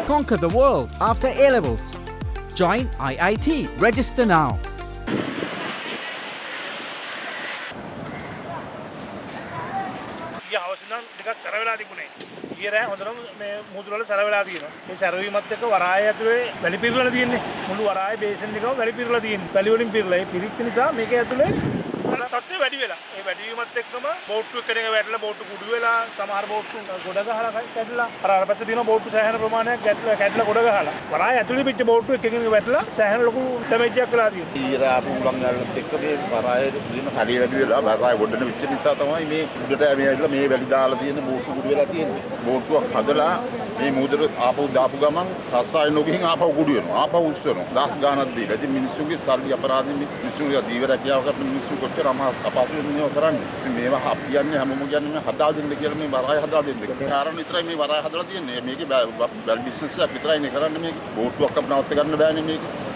Conquer the world after A-levels. Join IIT. Register now. අවසන් ටිකක් සැර වෙලා තිබුණේ. ඊයේ රෑ හොඳටම මේ මුහුදු වල සැර වෙලා තියෙනවා. මේ සැරවීමත් එක්ක වරාය ඇතුලේ වැලි පිරලා තියෙන්නේ. මුළු වරාය බේසන් එකම වැලි පිරලා තියෙන්නේ. වැලි වලින් පිරලා. ඒ පිරිච්ච නිසා මේක ඇතුලේ තත්ත්වය වැඩි වෙලා. ඒ වැඩි වීමත් එක්කම බෝට්ටු එකක වැටලා බෝට්ටු කුඩු වෙලා සමහර බෝට්ටු ගොඩ ගහලා කැඩලා අර පැත්තේ තියෙන බෝට්ටු සෑහෙන ප්‍රමාණයක් කැඩලා ගොඩ ගහලා. වරාය ඇතුලේ පිච්ච බෝට්ටු එකකින් වැටලා සෑහෙන ලොකු ඩැමේජ් එකක් වෙලා තියෙනවා. ඊයේ ආපු උලන් ගාලත් එක්ක මේ වරායේ තියෙන කඩේ වැඩි වෙලා වරාය ගොඩන විච්ච නිසා තමයි මේ උඩට මේ ඇවිල්ලා මේ වැලි දාලා තියෙන බෝට්ටු කුඩු වෙලා තියෙන්නේ. බෝට්ටුවක් හදලා මේ මුහුදට ආපහු දාපු ගමන් රස්සාය නොගිහින් ආපහු කුඩු වෙනවා. ආපහු උස්සනවා. දාස් ගානක් දීලා. ඉතින් මිනිස්සුගේ සල්ලි අපරාධෙ මිනිස්සුගේ දීවරකියාව කරන මිනිස්සු කොච්චර අපහසු වෙනවද කරන්නේ. මේවා කියන්නේ හැමෝම කියන්නේ මේ හදා දෙන්න කියලා මේ වරාය හදා දෙන්න. ඒ කාරණා විතරයි මේ වරාය හදලා තියෙන්නේ. මේකේ බැල් බිස්නස් එකක් විතරයිනේ කරන්නේ මේක. බෝට්ටුවක් අපනවත් ගන්න බෑනේ මේක.